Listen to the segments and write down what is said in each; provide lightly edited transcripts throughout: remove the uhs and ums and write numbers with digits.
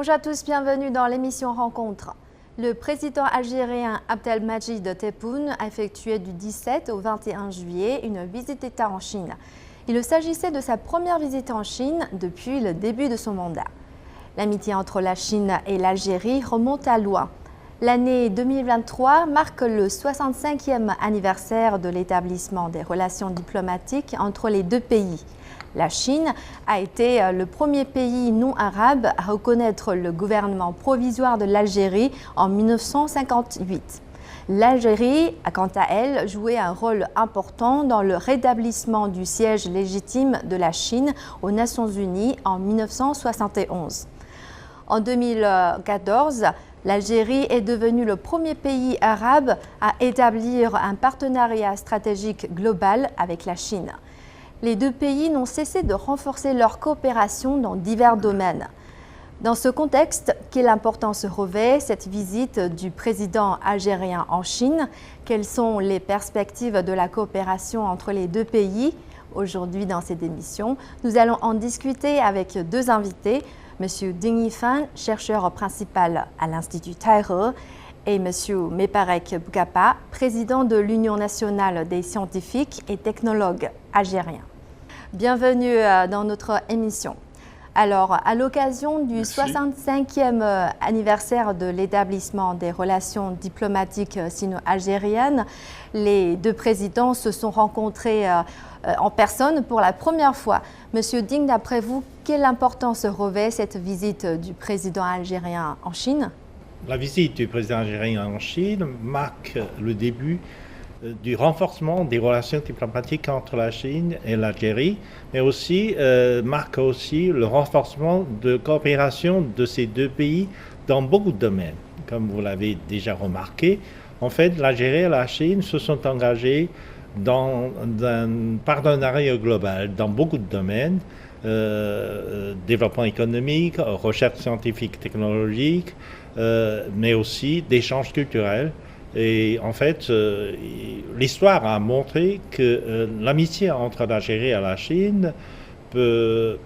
Bonjour à tous, bienvenue dans l'émission Rencontre. Le président algérien Abdelmadjid Tebboune a effectué du 17 au 21 juillet une visite d'État en Chine. Il s'agissait de sa première visite en Chine depuis le début de son mandat. L'amitié entre la Chine et l'Algérie remonte à loin. L'année 2023 marque le 65e anniversaire de l'établissement des relations diplomatiques entre les deux pays. La Chine a été le premier pays non arabe à reconnaître le gouvernement provisoire de l'Algérie en 1958. L'Algérie a quant à elle joué un rôle important dans le rétablissement du siège légitime de la Chine aux Nations Unies en 1971. En 2014, l'Algérie est devenue le premier pays arabe à établir un partenariat stratégique global avec la Chine. Les deux pays n'ont cessé de renforcer leur coopération dans divers domaines. Dans ce contexte, quelle importance revêt cette visite du président algérien en Chine? Quelles sont les perspectives de la coopération entre les deux pays? Aujourd'hui, dans cette émission, nous allons en discuter avec deux invités, M. Ding Yifan, chercheur principal à l'Institut Taihe, et M. Mebarek Boukapa, président de l'Union nationale des scientifiques et technologues algériens. Bienvenue dans notre émission. Alors, à l'occasion du 65e anniversaire de l'établissement des relations diplomatiques sino-algériennes, les deux présidents se sont rencontrés en personne pour la première fois. Monsieur Ding, d'après vous, quelle importance revêt cette visite du président algérien en Chine? La visite du président algérien en Chine marque le début du renforcement des relations diplomatiques entre la Chine et l'Algérie, mais aussi marque aussi le renforcement de coopération de ces deux pays dans beaucoup de domaines. Comme vous l'avez déjà remarqué, en fait, l'Algérie et la Chine se sont engagés dans un partenariat global dans beaucoup de domaines, développement économique, recherche scientifique, technologique, mais aussi d'échanges culturels. Et en fait, l'histoire a montré que l'amitié entre l'Algérie et la Chine peut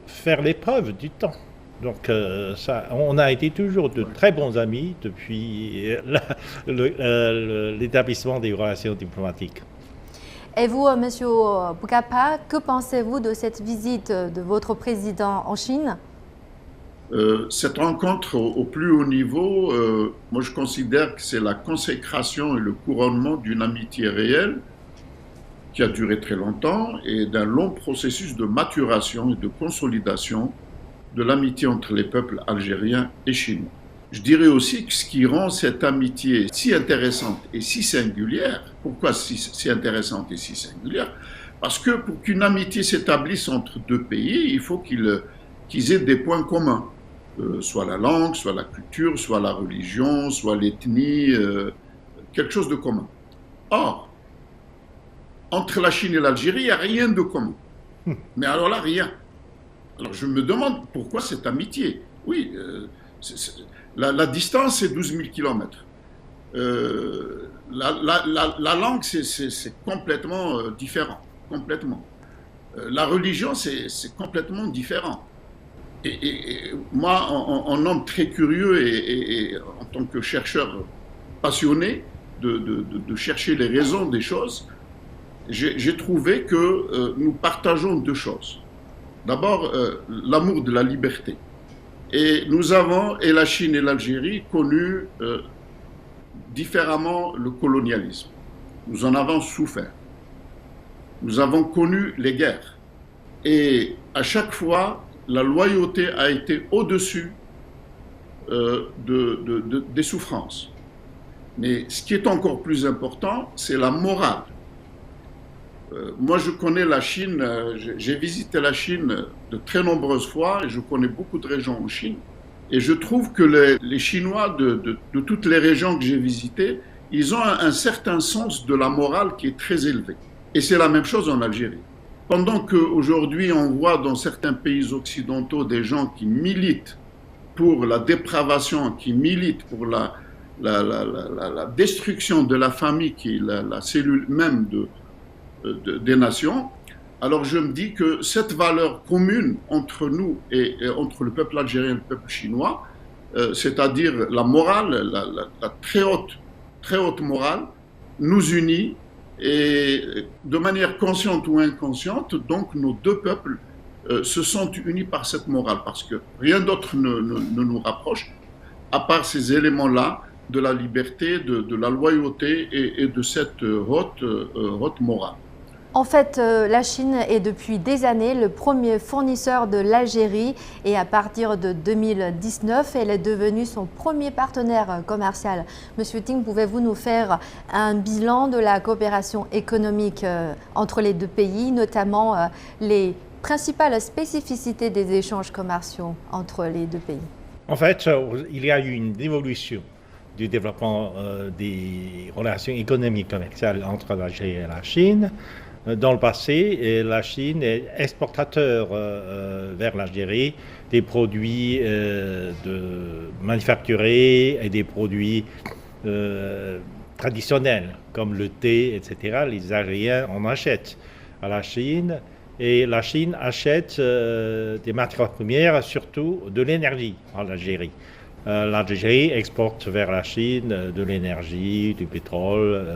faire l'épreuve du temps. Donc, on a été toujours de très bons amis depuis l'établissement des relations diplomatiques. Et vous, M. Boukapa, que pensez-vous de cette visite de votre président en Chine? Cette rencontre au plus haut niveau, moi je considère que c'est la consécration et le couronnement d'une amitié réelle qui a duré très longtemps et d'un long processus de maturation et de consolidation de l'amitié entre les peuples algériens et chinois. Je dirais aussi que ce qui rend cette amitié si intéressante et si singulière, pourquoi si intéressante et si singulière? Parce que pour qu'une amitié s'établisse entre deux pays, il faut qu'ils aient des points communs. Soit la langue, soit la culture, soit la religion, soit l'ethnie, quelque chose de commun. Or, entre la Chine et l'Algérie, il n'y a rien de commun. Mais alors là, rien. Alors je me demande pourquoi cette amitié. Oui, la distance, c'est 12 000 kilomètres. La langue, c'est complètement différent. Complètement. La religion, c'est complètement différent. Et moi, en homme très curieux et en tant que chercheur passionné de chercher les raisons des choses, j'ai trouvé que nous partageons deux choses. D'abord, l'amour de la liberté. Et nous avons, et la Chine et l'Algérie, connu différemment le colonialisme. Nous en avons souffert. Nous avons connu les guerres. Et à chaque fois, la loyauté a été au-dessus des souffrances. Mais ce qui est encore plus important, c'est la morale. Moi, je connais la Chine, j'ai visité la Chine de très nombreuses fois et je connais beaucoup de régions en Chine. Et je trouve que les Chinois de toutes les régions que j'ai visitées, ils ont un certain sens de la morale qui est très élevé. Et c'est la même chose en Algérie. Pendant qu'aujourd'hui, on voit dans certains pays occidentaux des gens qui militent pour la dépravation, qui militent pour la destruction de la famille, qui est la cellule même des nations, Alors je me dis que cette valeur commune entre nous et entre le peuple algérien et le peuple chinois, c'est-à-dire la morale, la très haute morale, nous unit et de manière consciente ou inconsciente, donc nos deux peuples se sentent unis par cette morale, parce que rien d'autre ne nous rapproche, à part ces éléments-là de la liberté, de la loyauté et de cette haute morale. En fait, la Chine est depuis des années le premier fournisseur de l'Algérie et à partir de 2019, elle est devenue son premier partenaire commercial. Monsieur Ting, pouvez-vous nous faire un bilan de la coopération économique entre les deux pays, notamment les principales spécificités des échanges commerciaux entre les deux pays? En fait, il y a eu une évolution du développement des relations économiques et commerciales entre l'Algérie et la Chine. Dans le passé, la Chine est exportateur vers l'Algérie des produits manufacturés et des produits traditionnels, comme le thé, etc. Les Algériens en achètent à la Chine. Et la Chine achète des matières premières, surtout de l'énergie en Algérie. L'Algérie exporte vers la Chine de l'énergie, du pétrole,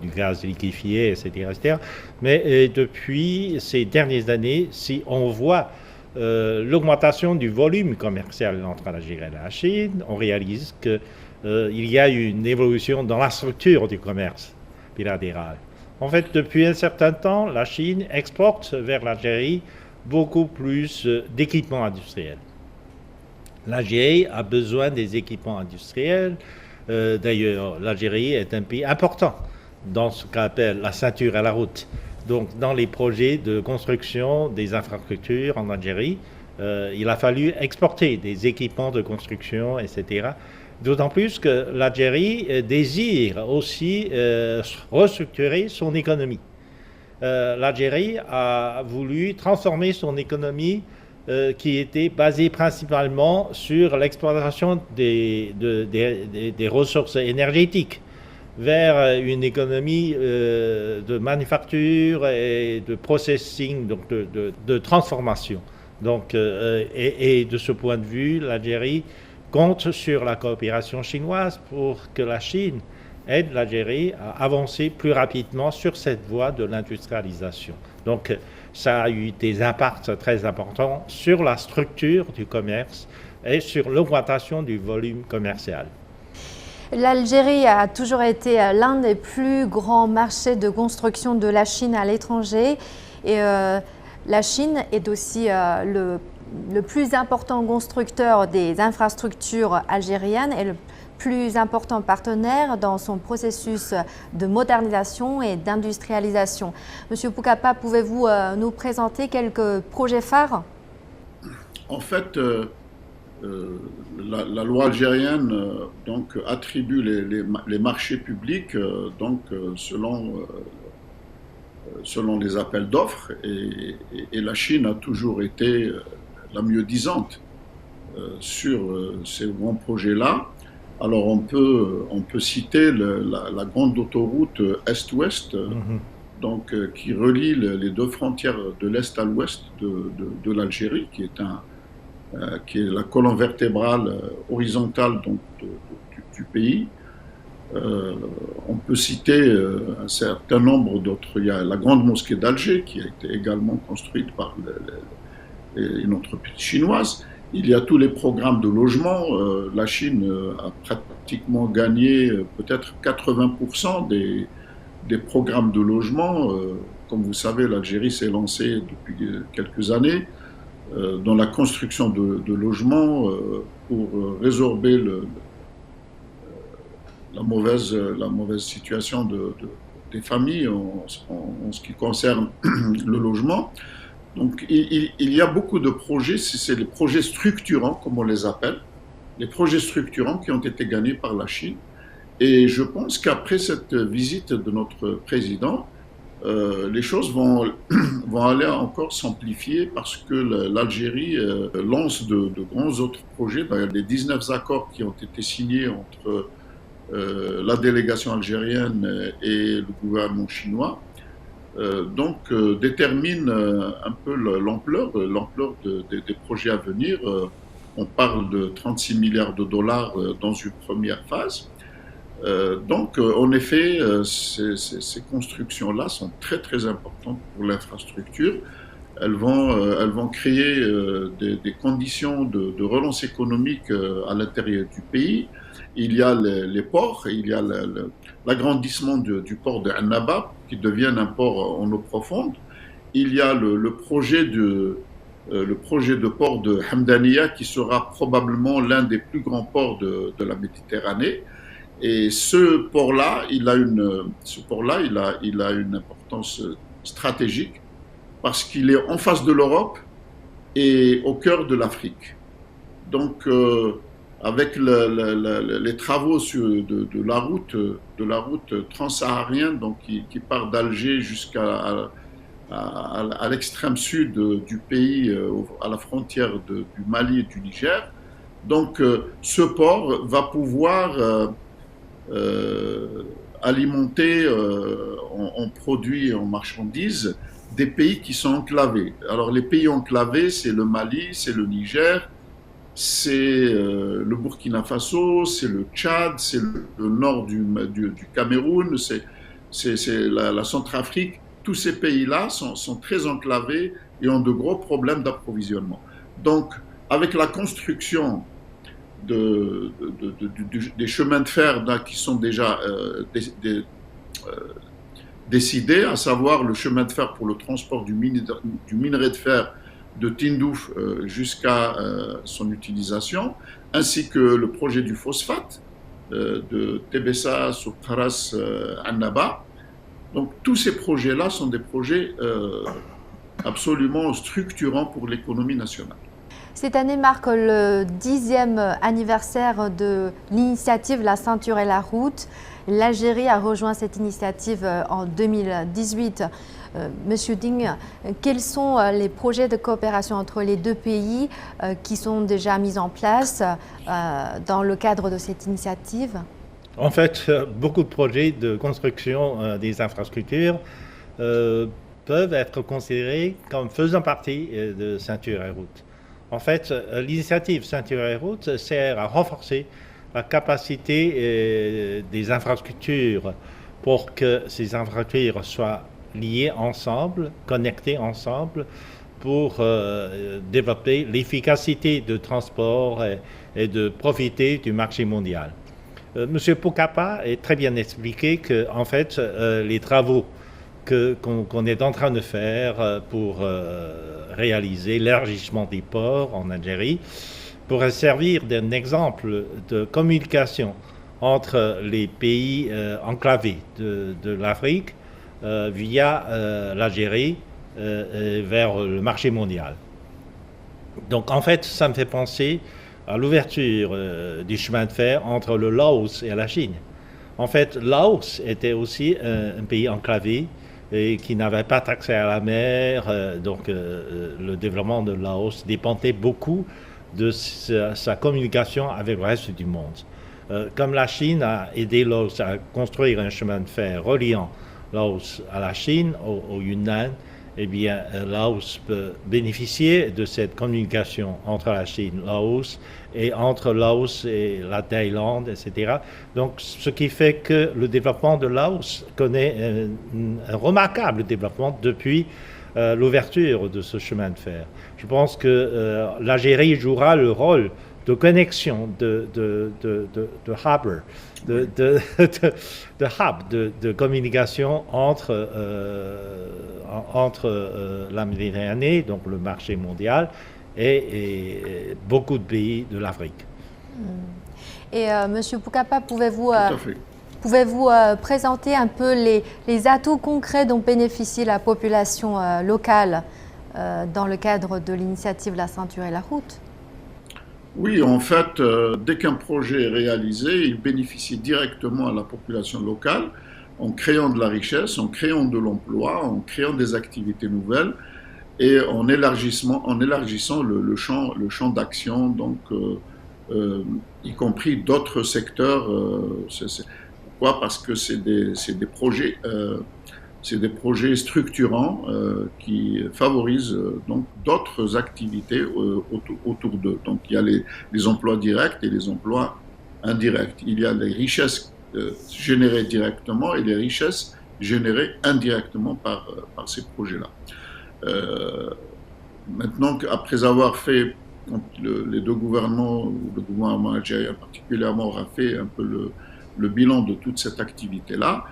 du gaz liquéfié, etc. etc. Mais depuis ces dernières années, si on voit l'augmentation du volume commercial entre l'Algérie et la Chine, on réalise qu'il y a une évolution dans la structure du commerce bilatéral. En fait, depuis un certain temps, la Chine exporte vers l'Algérie beaucoup plus d'équipements industriels. L'Algérie a besoin des équipements industriels. D'ailleurs, l'Algérie est un pays important dans ce qu'on appelle la ceinture à la route. Donc, dans les projets de construction des infrastructures en Algérie, il a fallu exporter des équipements de construction, etc. D'autant plus que l'Algérie désire aussi restructurer son économie. L'Algérie a voulu transformer son économie qui était basée principalement sur l'exploitation des ressources énergétiques vers une économie de manufacture et de processing, donc de transformation. Donc, et de ce point de vue, l'Algérie compte sur la coopération chinoise pour que la Chine aide l'Algérie à avancer plus rapidement sur cette voie de l'industrialisation. Donc, ça a eu des impacts très importants sur la structure du commerce et sur l'augmentation du volume commercial. L'Algérie a toujours été l'un des plus grands marchés de construction de la Chine à l'étranger et la Chine est aussi le plus important constructeur des infrastructures algériennes et le plus important partenaire dans son processus de modernisation et d'industrialisation. Monsieur Poukapa, pouvez-vous nous présenter quelques projets phares? En fait, la loi algérienne donc, attribue les marchés publics selon les appels d'offres et la Chine a toujours été la mieux disante sur ces grands projets-là. Alors on peut citer la grande autoroute Est-Ouest, donc qui relie les deux frontières de l'Est à l'Ouest de l'Algérie, qui est la colonne vertébrale horizontale donc, du pays. On peut citer un certain nombre d'autres. Il y a la grande mosquée d'Alger qui a été également construite par une entreprise chinoise. Il y a tous les programmes de logement. La Chine a pratiquement gagné peut-être 80% des programmes de logement. Comme vous savez, l'Algérie s'est lancée depuis quelques années dans la construction de logements pour résorber la mauvaise situation des familles en ce qui concerne le logement. Donc il y a beaucoup de projets, c'est les projets structurants, comme on les appelle, les projets structurants qui ont été gagnés par la Chine. Et je pense qu'après cette visite de notre président, les choses vont aller encore s'amplifier parce que l'Algérie lance de grands autres projets. Il y a des 19 accords qui ont été signés entre la délégation algérienne et le gouvernement chinois. détermine un peu l'ampleur des projets à venir. On parle de 36 milliards de dollars dans une première phase. En effet, ces constructions-là sont très très importantes pour l'infrastructure. Elles vont créer des conditions de relance économique à l'intérieur du pays. Il y a les ports, il y a l'agrandissement du port de Annaba, qui devient un port en eau profonde. Il y a le projet de port de Hamdaniya, qui sera probablement l'un des plus grands ports de la Méditerranée. Et ce port-là, il a une importance stratégique parce qu'il est en face de l'Europe et au cœur de l'Afrique. Donc, avec les travaux de la route transsaharienne, donc qui part d'Alger jusqu'à l'extrême sud du pays, à la frontière du Mali et du Niger, donc ce port va pouvoir alimenter en produits et en marchandises des pays qui sont enclavés. Alors les pays enclavés, c'est le Mali, c'est le Niger, c'est le Burkina Faso, c'est le Tchad, c'est le nord du Cameroun, c'est la Centrafrique. Tous ces pays-là sont très enclavés et ont de gros problèmes d'approvisionnement. Donc, avec la construction des chemins de fer qui sont déjà décidés, à savoir le chemin de fer pour le transport du minerai de fer de Tindouf jusqu'à son utilisation, ainsi que le projet du phosphate de Tebessa, Soukharas, Annaba. Donc tous ces projets-là sont des projets absolument structurants pour l'économie nationale. Cette année marque le 10e anniversaire de l'initiative La Ceinture et la Route. L'Algérie a rejoint cette initiative en 2018. Monsieur Ding, quels sont les projets de coopération entre les deux pays qui sont déjà mis en place dans le cadre de cette initiative? En fait, beaucoup de projets de construction des infrastructures peuvent être considérés comme faisant partie de Ceinture et Route. En fait, l'initiative Ceinture et Route sert à renforcer la capacité des infrastructures pour que ces infrastructures soient liées ensemble, connectées ensemble, pour développer l'efficacité de transport et de profiter du marché mondial. Monsieur Poukapa a très bien expliqué que, en fait, les travaux qu'on est en train de faire pour réaliser l'élargissement des ports en Algérie pourrait servir d'un exemple de communication entre les pays enclavés de l'Afrique via l'Algérie vers le marché mondial. Donc en fait, ça me fait penser à l'ouverture du chemin de fer entre le Laos et la Chine. En fait, Laos était aussi un pays enclavé et qui n'avait pas accès à la mer, donc le développement de Laos dépendait beaucoup de sa communication avec le reste du monde. Comme la Chine a aidé Laos à construire un chemin de fer reliant Laos à la Chine, au Yunnan, eh bien, Laos peut bénéficier de cette communication entre la Chine, Laos, et entre Laos et la Thaïlande, etc. Donc, ce qui fait que le développement de Laos connaît un remarquable développement depuis l'ouverture de ce chemin de fer. Je pense que l'Algérie jouera le rôle de connexion, de hub de communication entre la Méditerranée, donc le marché mondial, et beaucoup de pays de l'Afrique. Et Monsieur Poukapa, pouvez-vous présenter un peu les atouts concrets dont bénéficie la population locale dans le cadre de l'initiative La Ceinture et la Route? Oui, en fait, dès qu'un projet est réalisé, il bénéficie directement à la population locale en créant de la richesse, en créant de l'emploi, en créant des activités nouvelles et en élargissant le champ d'action, donc y compris d'autres secteurs. Pourquoi? Parce que c'est des projets C'est des projets structurants qui favorisent donc d'autres activités autour d'eux. Donc il y a les emplois directs et les emplois indirects. Il y a les richesses générées directement et les richesses générées indirectement par ces projets-là. Maintenant, après avoir fait, les deux gouvernements, le gouvernement algérien particulièrement, aura fait un peu le bilan de toute cette activité-là,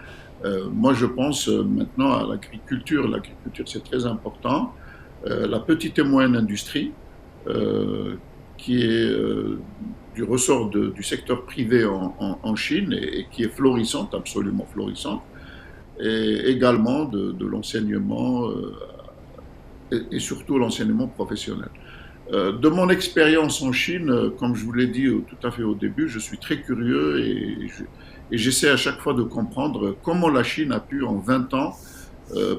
moi je pense maintenant à l'agriculture. L'agriculture, c'est très important. La petite et moyenne industrie, qui est du ressort du secteur privé en Chine et qui est florissante, absolument florissante, et également de l'enseignement et surtout l'enseignement professionnel. De mon expérience en Chine, comme je vous l'ai dit tout à fait au début, je suis très curieux et j'essaie à chaque fois de comprendre comment la Chine a pu en 20 ans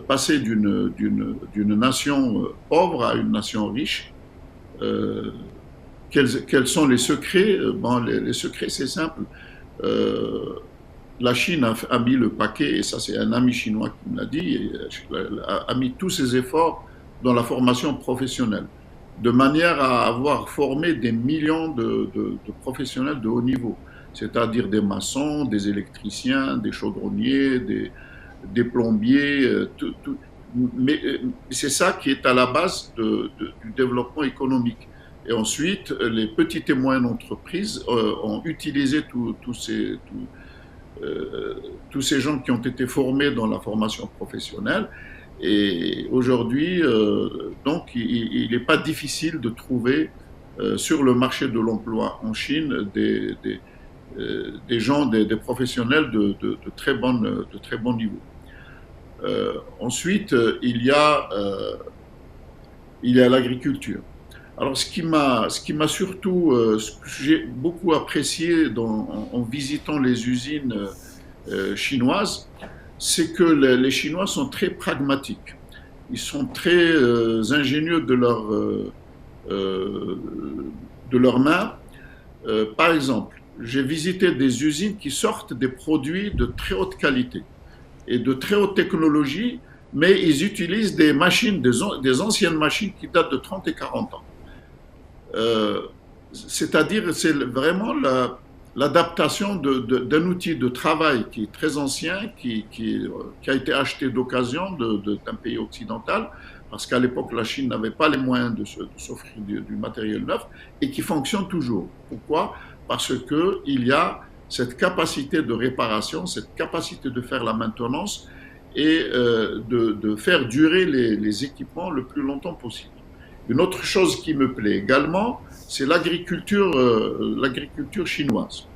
passer d'une nation pauvre à une nation riche. Quels sont les secrets? Bon, les secrets, c'est simple. La Chine a mis le paquet, et ça c'est un ami chinois qui me l'a dit, a mis tous ses efforts dans la formation professionnelle, de manière à avoir formé des millions de professionnels de haut niveau, c'est-à-dire des maçons, des électriciens, des chaudronniers, des plombiers, mais c'est ça qui est à la base du développement économique. Et ensuite, les petites et moyennes entreprises ont utilisé tous ces gens qui ont été formés dans la formation professionnelle. Et aujourd'hui, donc, il n'est pas difficile de trouver sur le marché de l'emploi en Chine des gens, des professionnels de très bon niveau. Ensuite, il y a l'agriculture. Alors, ce qui m'a surtout, ce que j'ai beaucoup apprécié en visitant les usines chinoises, c'est que les Chinois sont très pragmatiques. Ils sont très ingénieux de leurs mains. Par exemple, j'ai visité des usines qui sortent des produits de très haute qualité et de très haute technologie, mais ils utilisent des machines, des anciennes machines qui datent de 30 et 40 ans. C'est-à-dire, c'est vraiment l'adaptation d'un outil de travail qui est très ancien, qui a été acheté d'occasion d'un pays occidental, parce qu'à l'époque, la Chine n'avait pas les moyens de s'offrir du matériel neuf, et qui fonctionne toujours. Pourquoi? Parce qu'il y a cette capacité de réparation, cette capacité de faire la maintenance et de faire durer les équipements le plus longtemps possible. Une autre chose qui me plaît également, c'est l'agriculture chinoise.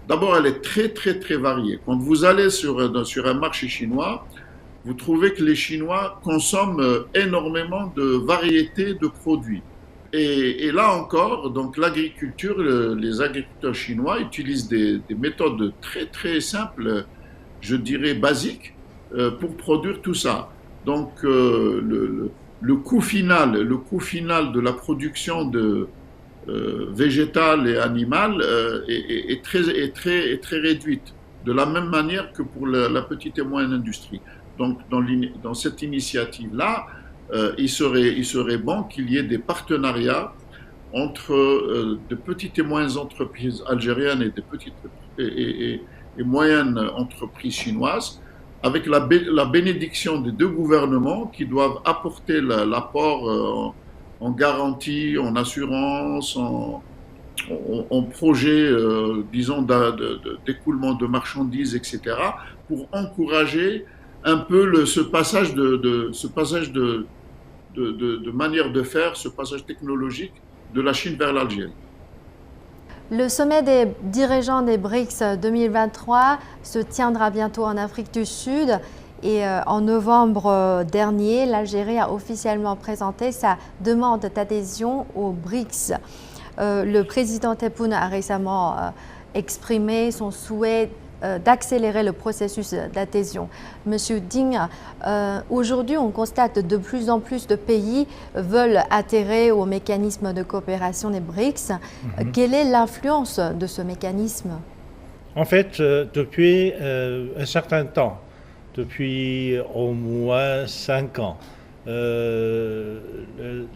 D'abord, elle est très, très, très variée. Quand vous allez sur un marché chinois, vous trouvez que les Chinois consomment énormément de variétés de produits. Et là encore, donc l'agriculture, les agriculteurs chinois utilisent des méthodes très, très simples, je dirais basiques, pour produire tout ça. Donc, le coût final de la production végétale et animale est très réduite, de la même manière que pour la petite et moyenne industrie. Donc, dans cette initiative-là, il serait bon qu'il y ait des partenariats entre de petites et moyennes entreprises algériennes et des petites et moyennes entreprises chinoises, avec la bénédiction des deux gouvernements qui doivent apporter l'apport en garantie, en assurance, en projet, disons, d'écoulement de marchandises, etc., pour encourager un peu ce passage de manière de faire, ce passage technologique de la Chine vers l'Algérie. Le sommet des dirigeants des BRICS 2023 se tiendra bientôt en Afrique du Sud et en novembre dernier, l'Algérie a officiellement présenté sa demande d'adhésion aux BRICS. Le président Tebboune a récemment exprimé son souhait d'accélérer le processus d'adhésion. Monsieur Ding, aujourd'hui, on constate que de plus en plus de pays veulent adhérer au mécanisme de coopération des BRICS. Quelle est l'influence de ce mécanisme? En fait, depuis un certain temps, depuis au moins 5 ans.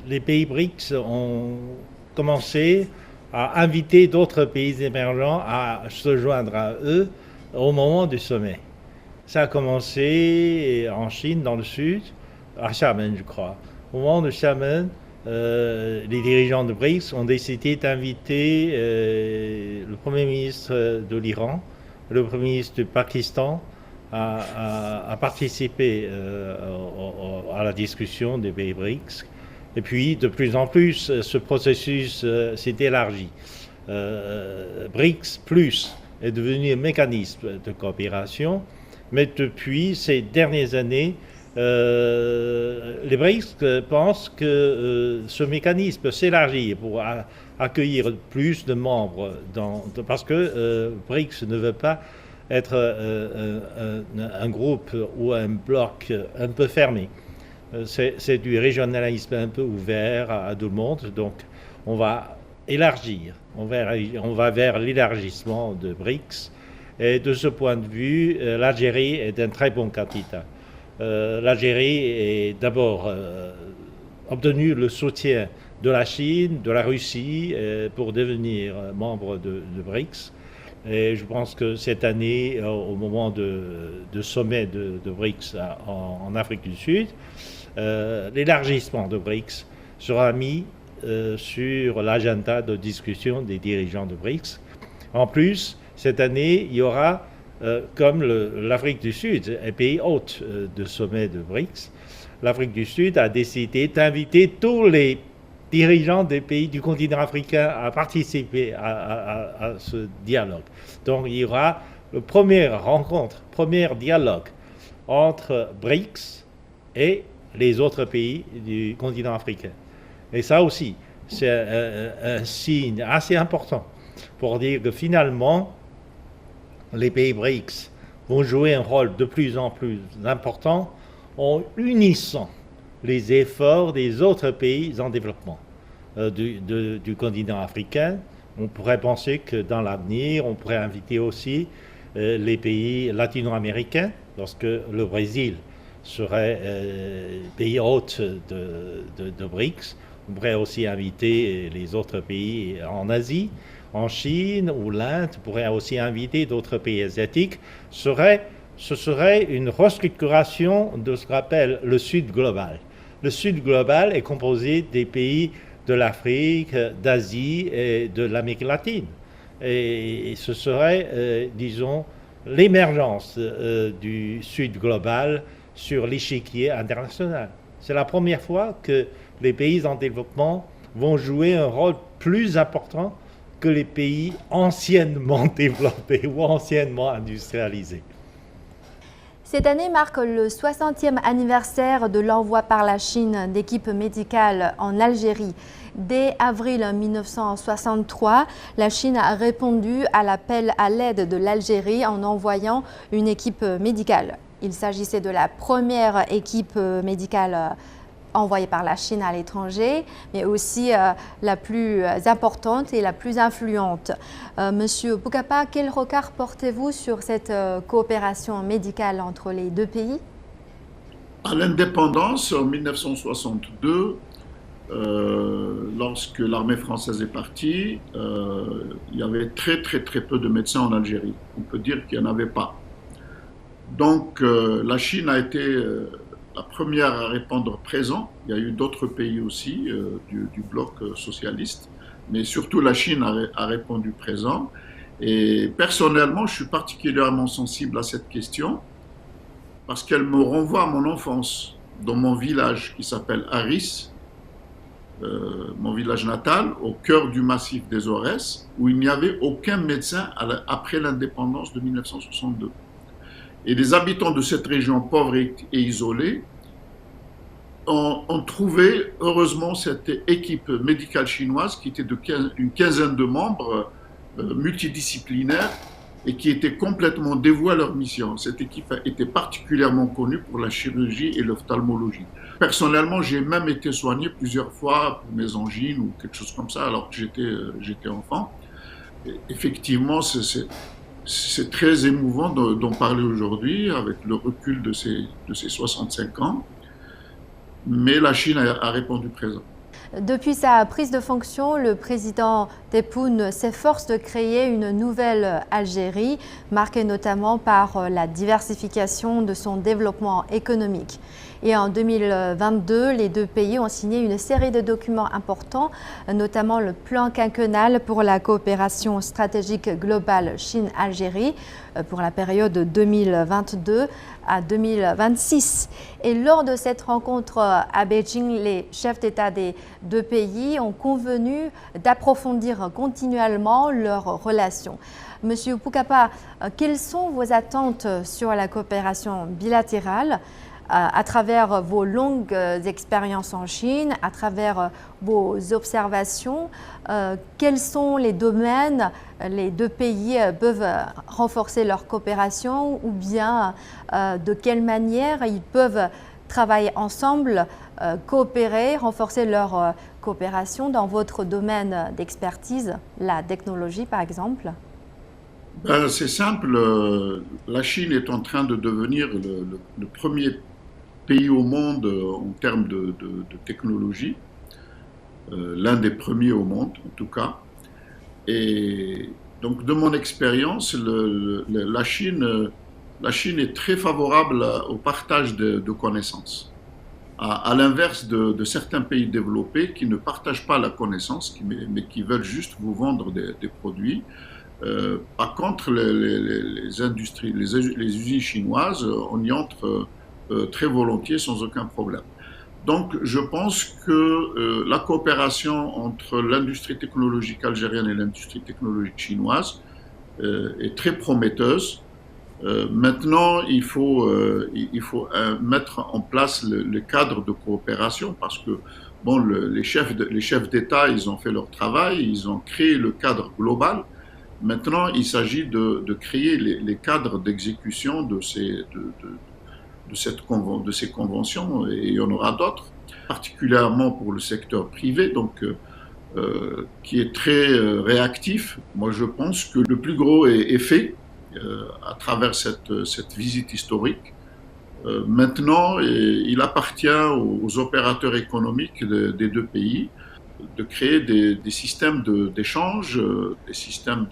Les pays BRICS ont commencé à inviter d'autres pays émergents à se joindre à eux au moment du sommet. Ça a commencé en Chine, dans le sud, à Xiamen, je crois. Au moment de Xiamen, les dirigeants de BRICS ont décidé d'inviter le Premier ministre de l'Iran, le Premier ministre du Pakistan à participer à la discussion des pays BRICS. Et puis, de plus en plus, ce processus s'est élargi. BRICS Plus est devenu un mécanisme de coopération, mais depuis ces dernières années, les BRICS pensent que ce mécanisme peut s'élargir pour accueillir plus de membres, parce que BRICS ne veut pas être un groupe ou un bloc un peu fermé. C'est du régionalisme un peu ouvert à tout le monde, donc on va élargir, on va vers l'élargissement de BRICS. Et de ce point de vue, l'Algérie est un très bon candidat. L'Algérie a d'abord obtenu le soutien de la Chine, de la Russie pour devenir membre de BRICS. Et je pense que cette année, au moment de sommet de BRICS en Afrique du Sud, l'élargissement de BRICS sera mis sur l'agenda de discussion des dirigeants de BRICS. En plus, cette année, il y aura, comme l'Afrique du Sud, un pays hôte de sommet de BRICS, l'Afrique du Sud a décidé d'inviter tous les dirigeants des pays du continent africain à participer à ce dialogue. Donc il y aura une première rencontre, premier dialogue entre BRICS et les autres pays du continent africain. Et ça aussi, c'est un signe assez important pour dire que finalement, les pays BRICS vont jouer un rôle de plus en plus important en unissant les efforts des autres pays en développement du continent africain. On pourrait penser que dans l'avenir, on pourrait inviter aussi les pays latino-américains, lorsque le Brésil serait pays hôte de BRICS. On pourrait aussi inviter les autres pays en Asie, en Chine ou l'Inde, pourrait aussi inviter d'autres pays asiatiques. Ce serait une restructuration de ce qu'on appelle le Sud global. Le Sud global est composé des pays de l'Afrique, d'Asie et de l'Amérique latine. Et ce serait, disons, l'émergence du Sud global sur l'échiquier international. C'est la première fois que les pays en développement vont jouer un rôle plus important que les pays anciennement développés ou anciennement industrialisés. Cette année marque le 60e anniversaire de l'envoi par la Chine d'équipes médicales en Algérie. Dès avril 1963, la Chine a répondu à l'appel à l'aide de l'Algérie en envoyant une équipe médicale. Il s'agissait de la première équipe médicale envoyée par la Chine à l'étranger, mais aussi la plus importante et la plus influente. Monsieur Bokapa, quel regard portez-vous sur cette coopération médicale entre les deux pays? À l'indépendance, en 1962, lorsque l'armée française est partie, il y avait très peu de médecins en Algérie. On peut dire qu'il n'y en avait pas. Donc la Chine a été la première à répondre présent. Il y a eu d'autres pays aussi du bloc socialiste, mais surtout la Chine a répondu présent. Et personnellement, je suis particulièrement sensible à cette question parce qu'elle me renvoie à mon enfance dans mon village qui s'appelle Harris, mon village natal, au cœur du massif des Aurès, où il n'y avait aucun médecin après l'indépendance de 1962. Et les habitants de cette région pauvre et isolée ont trouvé, heureusement, cette équipe médicale chinoise qui était une quinzaine de membres multidisciplinaires et qui était complètement dévouée à leur mission. Cette équipe était particulièrement connue pour la chirurgie et l'ophtalmologie. Personnellement, j'ai même été soigné plusieurs fois pour mes angines ou quelque chose comme ça alors que j'étais enfant. Et effectivement, c'est très émouvant d'en parler aujourd'hui avec le recul de ces 65 ans, mais la Chine a répondu présent. Depuis sa prise de fonction, le président Tebboune s'efforce de créer une nouvelle Algérie, marquée notamment par la diversification de son développement économique. Et en 2022, les deux pays ont signé une série de documents importants, notamment le plan quinquennal pour la coopération stratégique globale Chine-Algérie pour la période 2022 à 2026. Et lors de cette rencontre à Beijing, les chefs d'État des deux pays ont convenu d'approfondir continuellement leurs relations. Monsieur Boucapa, quelles sont vos attentes sur la coopération bilatérale à travers vos longues expériences en Chine, à travers vos observations, quels sont les domaines les deux pays peuvent renforcer leur coopération ou bien de quelle manière ils peuvent travailler ensemble, coopérer, renforcer leur coopération dans votre domaine d'expertise, la technologie par exemple? C'est simple, la Chine est en train de devenir le premier pays au monde en termes de technologie, l'un des premiers au monde en tout cas. Et donc de mon expérience, la Chine est très favorable au partage de connaissances. À l'inverse de certains pays développés qui ne partagent pas la connaissance, mais qui veulent juste vous vendre des produits. Par contre, les industries, les usines chinoises, on y entre très volontiers sans aucun problème. Donc je pense que la coopération entre l'industrie technologique algérienne et l'industrie technologique chinoise est très prometteuse. Maintenant, il faut mettre en place le cadre de coopération parce que bon, les chefs d'État, ils ont fait leur travail, ils ont créé le cadre global. Maintenant, il s'agit de créer les cadres d'exécution de ces conventions, et il y en aura d'autres, particulièrement pour le secteur privé, donc qui est très réactif. Moi, je pense que le plus gros est fait à travers cette visite historique. Maintenant, il appartient aux opérateurs économiques des deux pays de créer des systèmes d'échange, des systèmes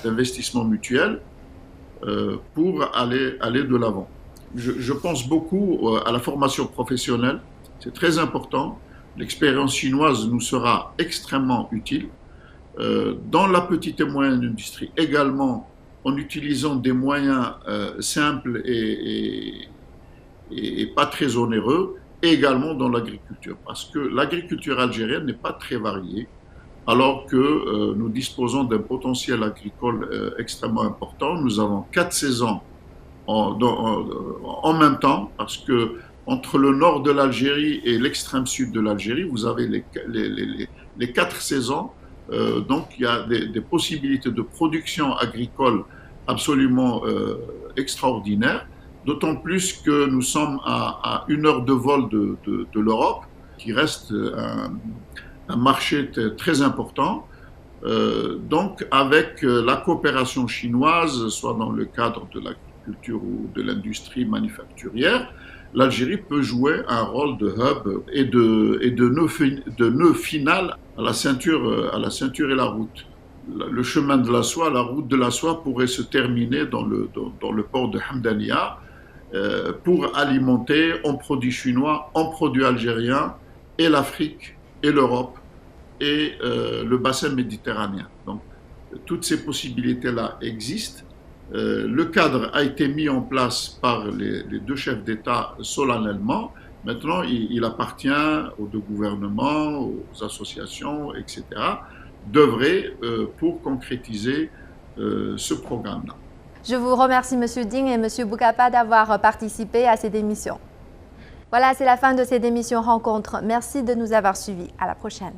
d'investissement mutuel pour aller de l'avant. Je pense beaucoup à la formation professionnelle, c'est très important. L'expérience chinoise nous sera extrêmement utile. Dans la petite et moyenne industrie également, en utilisant des moyens simples et pas très onéreux, et également dans l'agriculture, parce que l'agriculture algérienne n'est pas très variée, alors que nous disposons d'un potentiel agricole extrêmement important. Nous avons 4 saisons en même temps, parce que entre le nord de l'Algérie et l'extrême sud de l'Algérie, vous avez les 4 saisons. Donc il y a des possibilités de production agricole absolument extraordinaires, d'autant plus que nous sommes à 1 heure de vol de l'Europe, qui reste un marché très important. Donc avec la coopération chinoise, soit dans le cadre de l'agriculture ou de l'industrie manufacturière, l'Algérie peut jouer un rôle de hub et de nœud final à la ceinture et la route. Le chemin de la soie, la route de la soie pourrait se terminer dans le port de Hamdania pour alimenter en produits chinois, en produits algériens et l'Afrique et l'Europe et le bassin méditerranéen. Donc toutes ces possibilités-là existent. Le cadre a été mis en place par les deux chefs d'État solennellement. Maintenant, il appartient aux deux gouvernements, aux associations, etc., d'œuvrer pour concrétiser ce programme-là. Je vous remercie M. Ding et M. Boucapa d'avoir participé à cette émission. Voilà, c'est la fin de cette émission Rencontre. Merci de nous avoir suivis. À la prochaine.